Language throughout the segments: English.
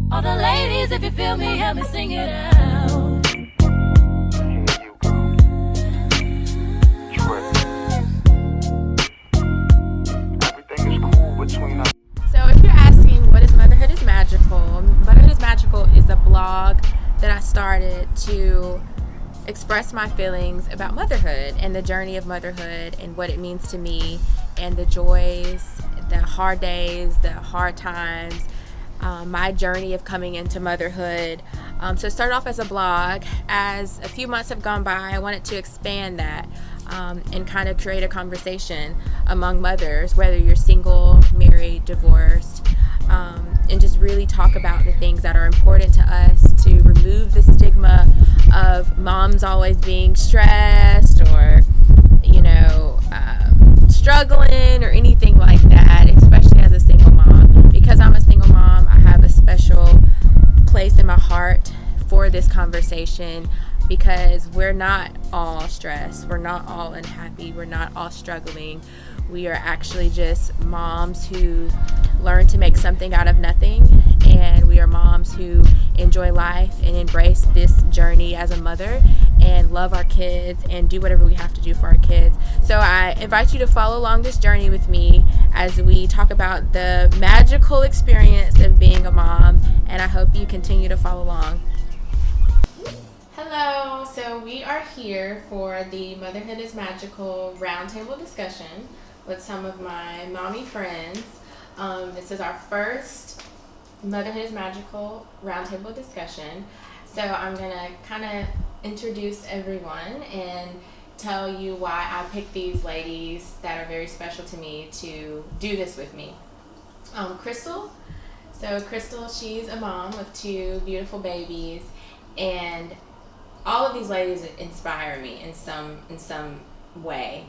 All the ladies, if you feel me, help me sing it out. So if you're asking what is Motherhood is Magical, Motherhood is Magical is a blog that I started to express my feelings about motherhood and the journey of motherhood and what it means to me and the joys, the hard days, the hard times, my journey of coming into motherhood. So it started off as a blog. As a few months have gone by, I wanted to expand that and kind of create a conversation among mothers, whether you're single, married, divorced, and just really talk about the things that are important to us to remove the stigma of moms always being stressed or, struggling or anything like that, especially as a single mom. Because I'm a single mom, I have a special place in my heart for this conversation because we're not all stressed, we're not all unhappy, we're not all struggling. We are actually just moms who learn to make something out of nothing, and we are moms who enjoy life and embrace this journey as a mother and love our kids and do whatever we have to do for our kids. So I invite you to follow along this journey with me as we talk about the magical experience of being a mom, and I hope you continue to follow along. Hello, so we are here for the Motherhood is Magical roundtable discussion with some of my mommy friends. This is our first Motherhood is Magical roundtable discussion. So I'm going to kind of introduce everyone and tell you why I picked these ladies that are very special to me to do this with me. Crystal. So Crystal, she's a mom of 2 beautiful babies, and all of these ladies inspire me in some way.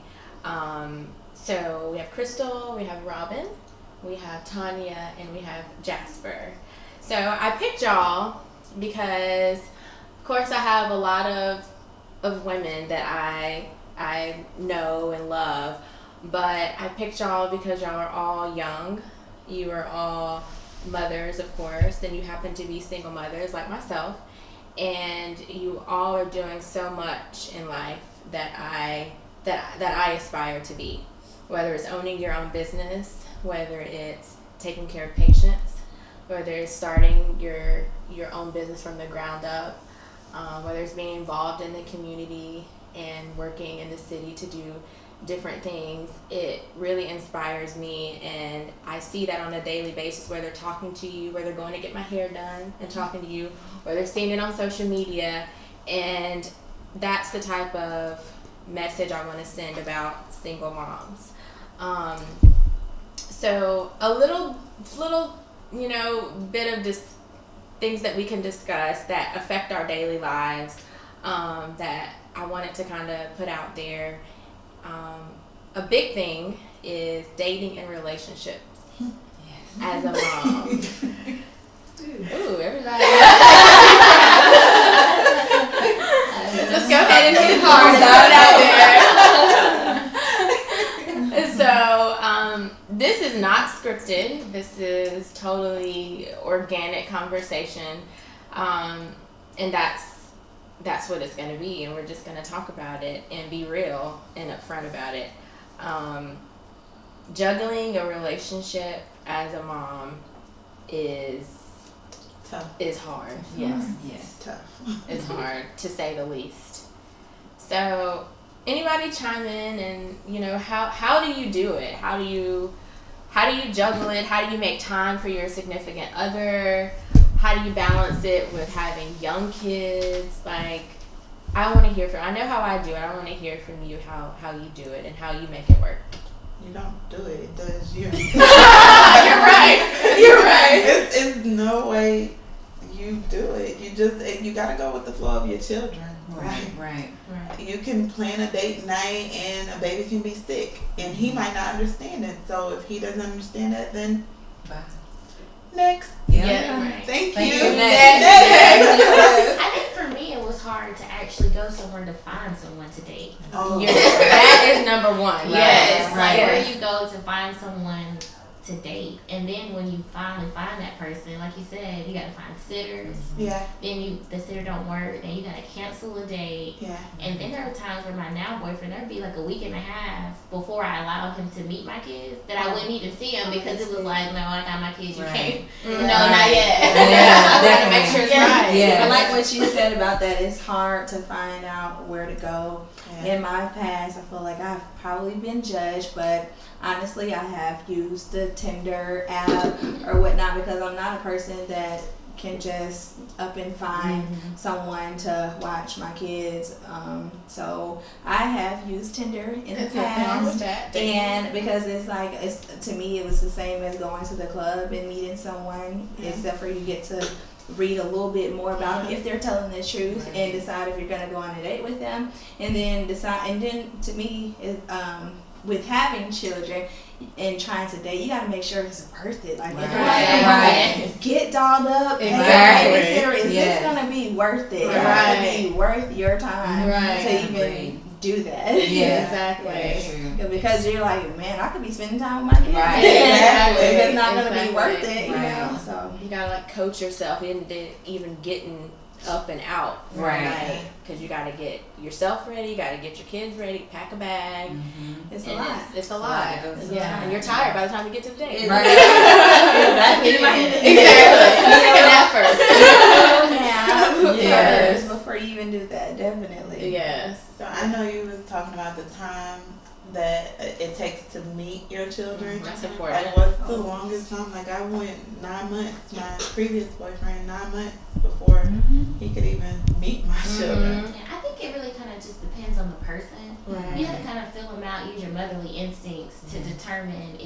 So we have Crystal, we have Robin, we have Tanya, and we have Jasper. So I picked y'all because, of course, I have a lot of women that I know and love, but I picked y'all because y'all are all young. You are all mothers, of course, and you happen to be single mothers like myself. And you all are doing so much in life that I aspire to be. Whether it's owning your own business, whether it's taking care of patients, whether it's starting your own business from the ground up, whether it's being involved in the community and working in the city to do different things, it really inspires me, and I see that on a daily basis, whether talking to you, whether going to get my hair done and talking to you, or they're seeing it on social media, and that's the type of message I want to send about single moms. So a little bit of things that we can discuss that affect our daily lives, that I wanted to kind of put out there. A big thing is dating and relationships. Yes. As a mom. Ooh, everybody. Let's go ahead and hit it hard and throw it out there. So, this is not scripted. This is totally organic conversation. And that's what it's going to be, and we're just going to talk about it and be real and upfront about it. Juggling a relationship as a mom is tough. Is hard. Yes. Yes. Tough. It's hard, to say the least. So anybody chime in and how do you do it? How do you juggle it? How do you make time for your significant other? How do you balance it with having young kids? Like, I want to hear I know how I do it. I want to hear from you how you do it and how you make it work. You don't do it. It does you. You're right. It's no way you do it. You got to go with the flow of your children. Right. You can plan a date night and a baby can be sick and he might not understand it. So if he doesn't understand it, then Bye. Next. Yeah. Right. Thank you. I think for me it was hard to actually go somewhere to find someone to date. Oh. Yes, that is number one. Yes. Right. Like where you go to find someone to date. And then when you finally find that person, like you said, you gotta find sitters. Yeah. Then the sitter don't work, then you gotta cancel a date. Yeah. And then there are times where my now boyfriend, there'd be like a week and a half before I allowed him to meet my kids that I wouldn't even see him because it was like, no, I got my kids, you can't. No, not yet. I want to make sure it's right. Yeah. But like what you said about that, it's hard to find out where to go. Yeah. In my past, I feel like I've probably been judged, but honestly, I have used the Tinder app or whatnot because I'm not a person that can just up and find someone to watch my kids. So I have used Tinder in the past, and because to me it was the same as going to the club and meeting someone, except for you get to read a little bit more about them if they're telling the truth and decide if you're going to go on a date with them, and then to me with having children and trying to date, you got to make sure it's worth it. Like, get dolled up. Exactly. Is this going to be worth it? It's going to be worth your time to even do that. Yeah, exactly. Because you're like, man, I could be spending time with my kids. Right. Exactly. If it's not going to be worth it, you know. So you gotta like coach yourself into even getting up and out, right? Because you gotta get yourself ready, you gotta get your kids ready, pack a bag. It's a lot. It's a lot. Yeah, and you're tired by the time you get to the date. Right. Exactly. Take a nap first. Yes. Before you even do that, definitely. Yes. So I know you was talking about the time that it takes to meet your children. That's important. Like, what's the longest time? Like, I went 9 months. My previous boyfriend 9 months before he could even meet my children. Yeah, I think it really kind of just depends on the person. Right. You have to kind of feel them out, use your motherly instincts to determine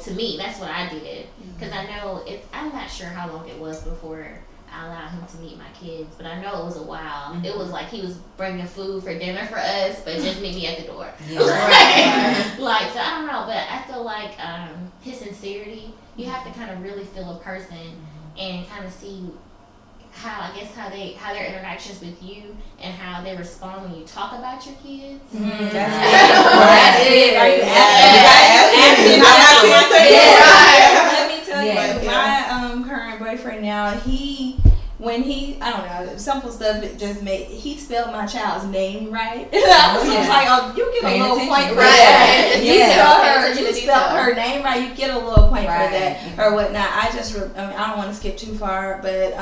to me, that's what I did. Because I know, I'm not sure how long it was before I allowed him to meet my kids, but I know it was a while. It was like he was bringing food for dinner for us, but just meet me at the door. Like, so I don't know, but I feel like his sincerity, you have to kind of really feel a person and kind of see how their interactions with you and how they respond when you talk about your kids. That's it. Are you asking? Let me tell you, my current boyfriend now, I don't know, simple stuff, he spelled my child's name right. I was like, you get a little point for that. You spelled her name right, you get a little point for that or whatnot. I don't want to skip too far, but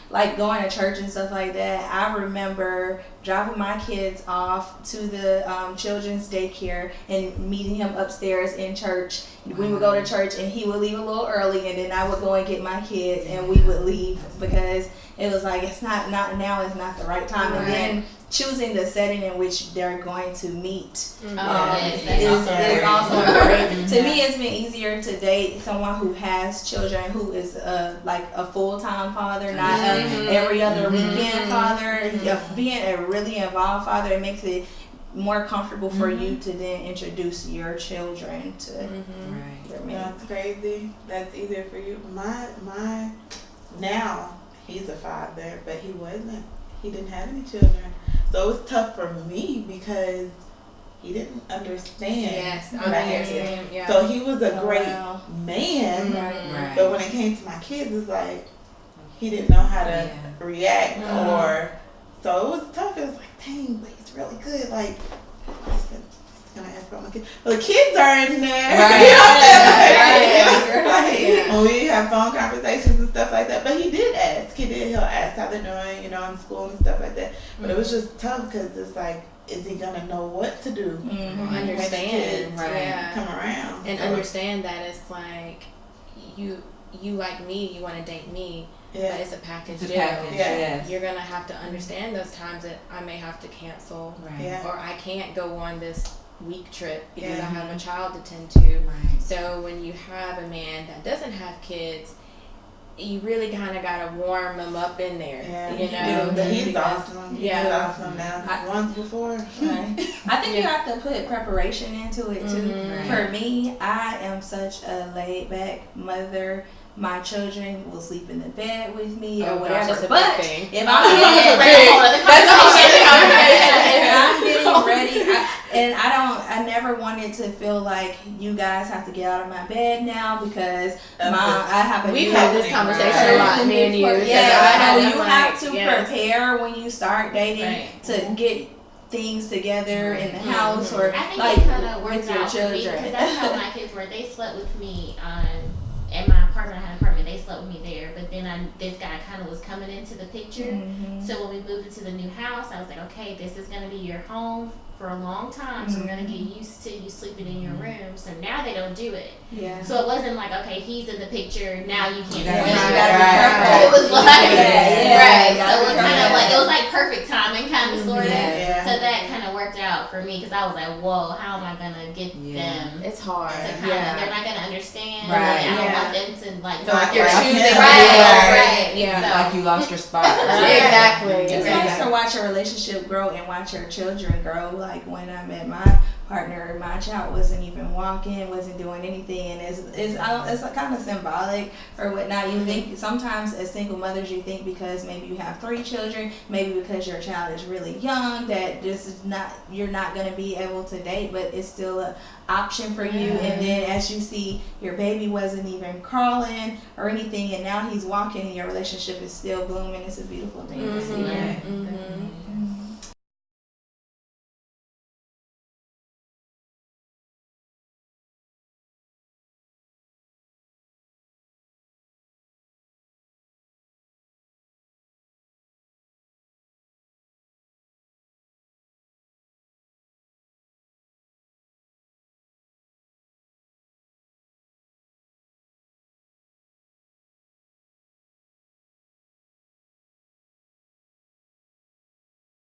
like going to church and stuff like that, I remember dropping my kids off to the children's daycare and meeting him upstairs in church. We would go to church and he would leave a little early, and then I would go and get my kids and we would leave because it was like it's not now is not the right time. And then choosing the setting in which they're going to meet is also important. To me, it's been easier to date someone who has children, who is like a full-time father, not every other weekend father. Being a really involved father, it makes it more comfortable for you to then introduce your children to their man. That's crazy. That's easier for you. My now he's a father, but he didn't have any children. So it was tough for me because he didn't understand. Yes, what I had to do. yeah. So he was a great man, Right. but when it came to my kids, it's like he didn't know how to react, or so it was tough. It was like, dang, but he's really good. Like, listen, can I ask about my kids? Well, the kids are in there. Right. You know what I'm saying? When we have phone conversations and stuff like that. But he did ask. He'll ask how they're doing, in school and stuff like that. But it was just tough because it's like, is he gonna know what to do? Understand, come around and understand that it's like you like me, you want to date me, but it's a package deal. Yes. You're gonna have to understand those times that I may have to cancel, Right. or I can't go on this week trip because I have a child to tend to. Right. So when you have a man that doesn't have kids, you really kind of gotta warm him up in there. But he's awesome. Yeah. He's awesome now. Once before. I think you have to put preparation into it too. For me, I am such a laid back mother. My children will sleep in the bed with me or whatever. Gosh, but if if I'm getting ready, I never wanted it to feel like you guys have to get out of my bed now because Of I have a We've new had this conversation a lot, me and you. Yeah, so I'm you like, have to yes. prepare when you start dating Right. to get things together in the house or I think like it kind of with works your out for me children. because that's how my kids were. They slept with me in my apartment. I had an apartment. They slept with me there. But then this guy kind of was coming into the picture. Mm-hmm. So when we moved into the new house, I was like, okay, this is going to be your home for a long time. So we're going to get used to you sleeping in your room. So now they don't do it. Yeah. So it wasn't like, okay, he's in the picture. Now you can't Yeah, sleep. you gotta be careful. It was like, Yeah, right. yeah, So it was yeah. kind of like, it was like perfect timing, kind of, sort of. Yeah. So that kind of worked out for me because I was like, whoa, how am I going to get them It's hard. to kind of, Yeah. they're not going to understand. Right. Like, I don't Yeah. want them to, like, Feel like you're Right. choosing Right. Yeah. So- Like you lost your spot. Exactly. It's Exactly. nice to watch a relationship grow and watch your children grow. Like when I met my partner, my child wasn't even walking, wasn't doing anything, and it's kind of symbolic or whatnot. You think sometimes as single mothers, you think because maybe you have 3 children, maybe because your child is really young, that this is not you're not going to be able to date, but it's still a option for you. And then as you see your baby wasn't even crawling or anything, and now he's walking, and your relationship is still blooming. It's a beautiful thing to see. Mhm. Mhm.